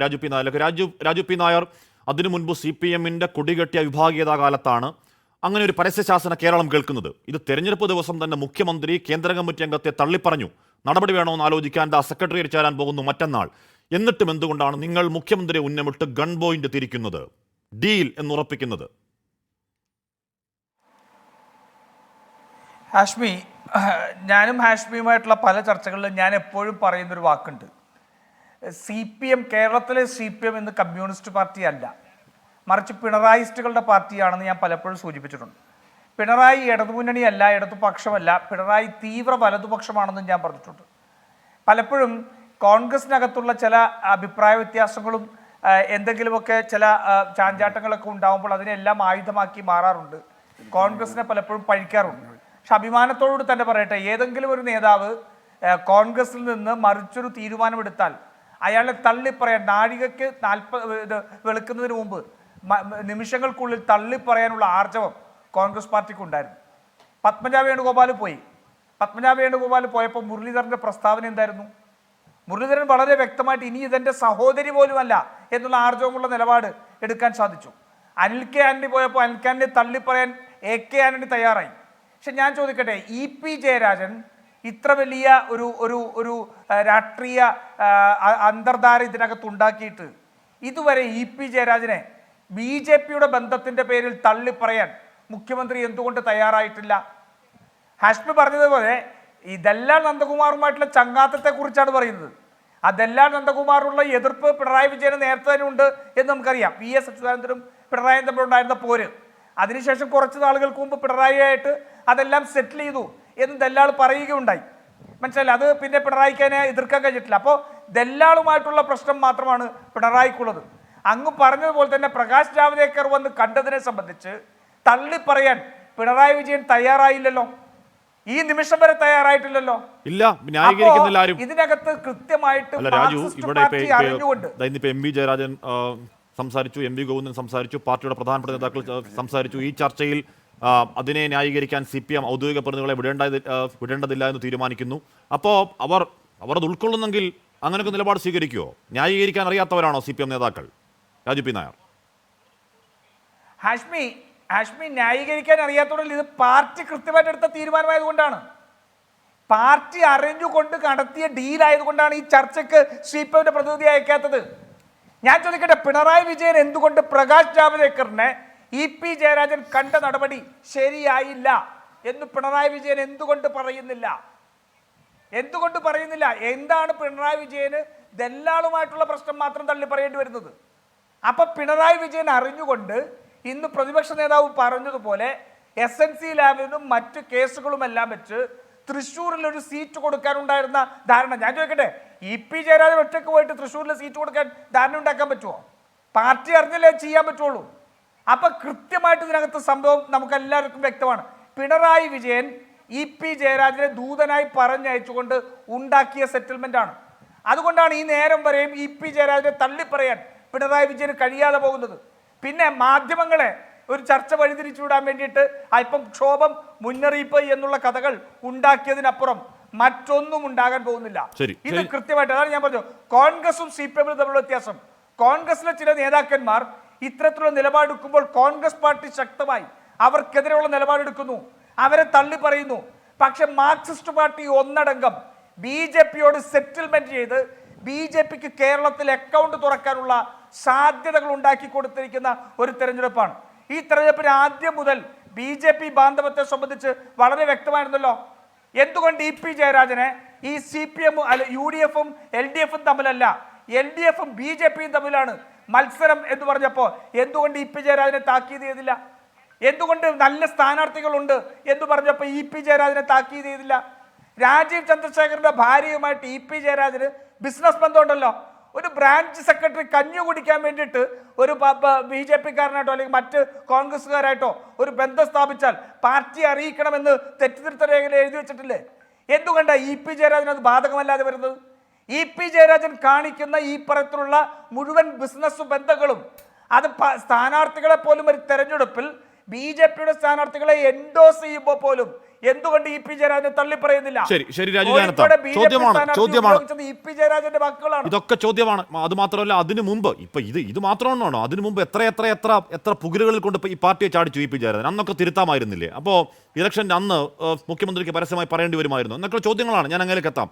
Raju P Nair. Raju P Nair, അതിനു മുൻപ് CPM-ന്റെ കൊടികെട്ടിയ വിഭാഗീയതാ കാലത്താണ് അങ്ങനെ ഒരു പരസ്യശാസന കേരളം കേൾക്കുന്നത്. ഇത് തെരഞ്ഞെടുപ്പ് ദിവസം തന്നെ മുഖ്യമന്ത്രി കേന്ദ്ര കമ്മിറ്റി അംഗത്തെ തള്ളിപ്പറഞ്ഞു. നടപടി വേണമെന്ന് ആലോചിക്കാൻ സെക്രട്ടറിയേറ്റ് ചേരാൻ പോകുന്നു മറ്റന്നാൾ. എന്നിട്ടും എന്തുകൊണ്ടാണ് നിങ്ങൾ മുഖ്യമന്ത്രിയെ ഉന്നമിട്ട് ഗൺ പോയിന്റ് തിരിക്കുന്നത്, ഡീൽ എന്നുറപ്പിക്കുന്നത്? ഹാഷ്മി, ഞാനും ഹാഷ്മിയുമായിട്ടുള്ള പല ചർച്ചകളിലും ഞാൻ എപ്പോഴും പറയുന്നൊരു വാക്കുണ്ട്. കേരളത്തിലെ CPM ഇന്ന് കമ്മ്യൂണിസ്റ്റ് പാർട്ടി അല്ല, മറിച്ച് പിണറായിസ്റ്റുകളുടെ പാർട്ടിയാണെന്ന് ഞാൻ പലപ്പോഴും സൂചിപ്പിച്ചിട്ടുണ്ട്. പിണറായി ഇടതുമുന്നണിയല്ല, ഇടതുപക്ഷമല്ല, പിണറായി തീവ്ര വലതുപക്ഷമാണെന്നും ഞാൻ പറഞ്ഞിട്ടുണ്ട്. പലപ്പോഴും കോൺഗ്രസിനകത്തുള്ള ചില അഭിപ്രായ വ്യത്യാസങ്ങളും എന്തെങ്കിലുമൊക്കെ ചില ചാഞ്ചാട്ടങ്ങളൊക്കെ ഉണ്ടാകുമ്പോൾ അതിനെല്ലാം ആയുധമാക്കി മാറാറുണ്ട്. കോൺഗ്രസിനെ പലപ്പോഴും പഴിക്കാറുണ്ട്. പക്ഷെ അഭിമാനത്തോടുകൂടി തന്നെ പറയട്ടെ, ഏതെങ്കിലും ഒരു നേതാവ് കോൺഗ്രസിൽ നിന്ന് മറിച്ചൊരു തീരുമാനമെടുത്താൽ അയാളെ തള്ളിപ്പറയാൻ, നാഴികയ്ക്ക് 40 വെളുക്കുന്നതിന് മുമ്പ് നിമിഷങ്ങൾക്കുള്ളിൽ തള്ളിപ്പറയാനുള്ള ആർജവം കോൺഗ്രസ് പാർട്ടിക്കുണ്ടായിരുന്നു. പത്മജ വേണുഗോപാൽ പോയപ്പോൾ മുരളീധരൻ്റെ പ്രസ്താവന എന്തായിരുന്നു? മുരളീധരൻ വളരെ വ്യക്തമായിട്ട് ഇനി ഇതെൻ്റെ സഹോദരി പോലുമല്ല എന്നുള്ള ആർജവമുള്ള നിലപാട് എടുക്കാൻ സാധിച്ചു. അനിൽ കെ ആന്റണി പോയപ്പോൾ അനിൽ കെ ആന്റണി തള്ളിപ്പറയാൻ AK ആന്റണി തയ്യാറായി. പക്ഷെ ഞാൻ ചോദിക്കട്ടെ, EP ജയരാജൻ ഇത്ര വലിയ ഒരു രാഷ്ട്രീയ അന്തർധാര ഇതിനകത്ത് ഉണ്ടാക്കിയിട്ട് ഇതുവരെ EP ജയരാജനെ BJPയുടെ ബന്ധത്തിൻ്റെ പേരിൽ തള്ളിപ്പറയാൻ മുഖ്യമന്ത്രി എന്തുകൊണ്ട് തയ്യാറായിട്ടില്ല? ഹാഷ്മി പറഞ്ഞതുപോലെ ഈ ദല്ലാൽ നന്ദകുമാറുമായിട്ടുള്ള ചങ്ങാത്തത്തെക്കുറിച്ചാണ് പറയുന്നത്. ആ ദല്ലാൽ നന്ദകുമാറുള്ള എതിർപ്പ് പിണറായി വിജയന് നേരത്തെ തന്നെ ഉണ്ട് എന്ന് നമുക്കറിയാം. VS അച്യുതാനന്ദനും പിണറായിയും തമ്മിലുണ്ടായിരുന്ന പോര്, അതിനുശേഷം കുറച്ച് നാളുകൾക്ക് മുമ്പ് പിണറായിയായിട്ട് അതെല്ലാം സെറ്റിൽ ചെയ്തു എന്ന് ദല്ലാൾ പറയുകയുണ്ടായി. മനസ്സിലായില്ല, അത് പിന്നെ പിണറായിക്ക് അതിനെ എതിർക്കാൻ കഴിഞ്ഞിട്ടില്ല. അപ്പോൾ ദല്ലാളുമായിട്ടുള്ള പ്രശ്നം മാത്രമാണ് പിണറായിക്കുള്ളത്. അങ്ങ് പറഞ്ഞതുപോലെ തന്നെ പ്രകാശ് ജാവ്ദേക്കർ വന്ന് കണ്ടതിനെ സംബന്ധിച്ച് തള്ളിപ്പറയാൻ പിണറായി വിജയൻ തയ്യാറായില്ലല്ലോ, ഈ നിമിഷം വരെ തയ്യാറായിട്ടില്ലല്ലോ. ഇല്ല, ന്യായീകരിക്കുന്നില്ല ആരും. ഇതിനകത്ത് കൃത്യമായിട്ട് രാജു, ഇവിടെ MP ജയരാജൻ സംസാരിച്ചു, MV ഗോവിന്ദൻ സംസാരിച്ചു, പാർട്ടിയുടെ പ്രധാനപ്പെട്ട നേതാക്കൾ സംസാരിച്ചു. ഈ ചർച്ചയിൽ അതിനെ ന്യായീകരിക്കാൻ CPM ഔദ്യോഗിക പ്രതിനിധികളെ വിടേണ്ടതില്ല എന്ന് തീരുമാനിക്കുന്നു. അപ്പോൾ അവർ അത് ഉൾക്കൊള്ളുന്നെങ്കിൽ അങ്ങനെയൊക്കെ നിലപാട് സ്വീകരിക്കുമോ? ന്യായീകരിക്കാൻ അറിയാത്തവരാണോ CPM നേതാക്കൾ? രാജു പി നായർ. ഹാഷ്മി ന്യായീകരിക്കാൻ അറിയാത്തതുകൊണ്ട് ഇത് പാർട്ടി കൃത്യമായിട്ട് എടുത്ത തീരുമാനമായതുകൊണ്ടാണ്, പാർട്ടി അറിഞ്ഞുകൊണ്ട് നടത്തിയ ഡീലായതുകൊണ്ടാണ് ഈ ചർച്ചയ്ക്ക് CPMന്റെ പ്രതിനിധി അയക്കാത്തത്. ഞാൻ ചോദിക്കട്ടെ, പിണറായി വിജയൻ എന്തുകൊണ്ട് പ്രകാശ് ജാവ്ദേക്കറിനെ EP ജയരാജൻ കണ്ട നടപടി ശരിയായില്ല എന്ന് പിണറായി വിജയൻ എന്തുകൊണ്ട് പറയുന്നില്ല? എന്താണ് പിണറായി വിജയന് ദല്ലാളുമായിട്ടുള്ള പ്രശ്നം മാത്രം തള്ളി പറയേണ്ടി വരുന്നത്? അപ്പൊ പിണറായി വിജയൻ അറിഞ്ഞുകൊണ്ട് ഇന്ന് പ്രതിപക്ഷ നേതാവ് പറഞ്ഞതുപോലെ SNC ലാബിനും മറ്റു കേസുകളുമെല്ലാം വെച്ച് തൃശ്ശൂരിൽ ഒരു സീറ്റ് കൊടുക്കാനുണ്ടായിരുന്ന ധാരണ, ഞാൻ ചോദിക്കട്ടെ, EP ജയരാജൻ ഒറ്റയ്ക്ക് പോയിട്ട് തൃശ്ശൂരിൽ സീറ്റ് കൊടുക്കാൻ ധാരണ ഉണ്ടാക്കാൻ പറ്റുമോ? പാർട്ടി അറിഞ്ഞല്ലേ ചെയ്യാൻ പറ്റുള്ളൂ. അപ്പൊ കൃത്യമായിട്ട് ഇതിനകത്ത് സംഭവം നമുക്ക് എല്ലാവർക്കും വ്യക്തമാണ്. പിണറായി വിജയൻ EP ജയരാജനെ ദൂതനായി പറഞ്ഞയച്ചുകൊണ്ട് ഉണ്ടാക്കിയ സെറ്റിൽമെന്റ് ആണ്. അതുകൊണ്ടാണ് ഈ നേരം വരെയും EP ജയരാജനെ തള്ളിപ്പറയാൻ പിണറായി വിജയന് കഴിയാതെ പോകുന്നത്. പിന്നെ മാധ്യമങ്ങളെ ഒരു ചർച്ച വഴിതിരിച്ചുവിടാൻ വേണ്ടിയിട്ട് അല്പം ക്ഷോഭം, മുന്നറിയിപ്പ് എന്നുള്ള കഥകൾ ഉണ്ടാക്കിയതിനപ്പുറം മറ്റൊന്നും ഉണ്ടാകാൻ പോകുന്നില്ല. ഇത് കൃത്യമായിട്ട്, അതാണ് ഞാൻ പറഞ്ഞു, കോൺഗ്രസും CPM തമ്മിലുള്ള വ്യത്യാസം. കോൺഗ്രസിലെ ചില നേതാക്കന്മാർ ഇത്തരത്തിലുള്ള നിലപാടെടുക്കുമ്പോൾ കോൺഗ്രസ് പാർട്ടി ശക്തമായി അവർക്കെതിരെയുള്ള നിലപാടെടുക്കുന്നു, അവരെ തള്ളി പറയുന്നു. പക്ഷെ മാർക്സിസ്റ്റ് പാർട്ടി ഒന്നടങ്കം BJPയോട് സെറ്റിൽമെന്റ് ചെയ്ത് BJPക്ക് കേരളത്തിൽ അക്കൗണ്ട് തുറക്കാനുള്ള സാധ്യതകൾ ഉണ്ടാക്കി കൊടുത്തിരിക്കുന്ന ഒരു തെരഞ്ഞെടുപ്പാണ്. ഈ തെരഞ്ഞെടുപ്പിന് ആദ്യം മുതൽ BJP ബാന്ധവത്തെ സംബന്ധിച്ച് വളരെ വ്യക്തമായിരുന്നല്ലോ. എന്തുകൊണ്ട് EP ജയരാജനെ ഈ CPM UDFും LDFും തമ്മിലല്ല, LDFും BJPയും തമ്മിലാണ് മത്സരം എന്ന് പറഞ്ഞപ്പോൾ എന്തുകൊണ്ട് EP ജയരാജനെ താക്കീത് ചെയ്തില്ല? എന്തുകൊണ്ട് നല്ല സ്ഥാനാർത്ഥികളുണ്ട് എന്ന് പറഞ്ഞപ്പോൾ EP ജയരാജനെ താക്കീത് ചെയ്തില്ല? രാജീവ് ചന്ദ്രശേഖരന്റെ ഭാര്യയുമായിട്ട് EP ജയരാജന് ബിസിനസ് ബന്ധമുണ്ടല്ലോ. ഒരു ബ്രാഞ്ച് സെക്രട്ടറി കഞ്ഞു കുടിക്കാൻ വേണ്ടിയിട്ട് ഒരു BJPക്കാരനായിട്ടോ അല്ലെങ്കിൽ മറ്റ് കോൺഗ്രസ്സുകാരായിട്ടോ ഒരു ബന്ധം സ്ഥാപിച്ചാൽ പാർട്ടി അറിയിക്കണമെന്ന് തെറ്റിദ്ധരുത്ത രേഖയിൽ എഴുതി വെച്ചിട്ടില്ലേ? എന്തുകൊണ്ടാണ് EP ജയരാജന് അത് ബാധകമല്ലാതെ വരുന്നത്? EP ജയരാജൻ കാണിക്കുന്ന ഈ തരത്തിലുള്ള മുഴുവൻ ബിസിനസ് ബന്ധങ്ങളും അത് സ്ഥാനാർത്ഥികളെ പോലും ഒരു തെരഞ്ഞെടുപ്പിൽ BJPയുടെ സ്ഥാനാർത്ഥികളെ എൻഡോസ് ചെയ്യുമ്പോൾ പോലും എന്തുകൊണ്ട് ഇ പി ജയരാജനെ തള്ളി പറയുന്നില്ല? ശരി രാജു, ഞാനെത്താം. ചോദ്യമാണ് ഇ പി ജയരാജന്റെ വാക്കുകളാണ്. ഇതൊക്കെ ചോദ്യമാണ്. അത് മാത്രമല്ല, അതിനു മുമ്പ് ഇപ്പൊ ഇത് മാത്രമാണോ? അതിനു മുമ്പ് എത്ര പുകിലുകളിൽ കൊണ്ട് ഈ പാർട്ടിയെ ചാടിച്ചു ഇ പി ജയരാജൻ. അന്നൊക്കെ തിരുത്താമായിരുന്നില്ലേ? അപ്പോൾ ഇലക്ഷൻ്റെ അന്ന് മുഖ്യമന്ത്രിക്ക് പരസ്യമായി പറയേണ്ടി വരുമായിരുന്നു എന്നൊക്കെ ചോദ്യങ്ങളാണ്. ഞാൻ അങ്ങനെയൊക്കെ എത്താം.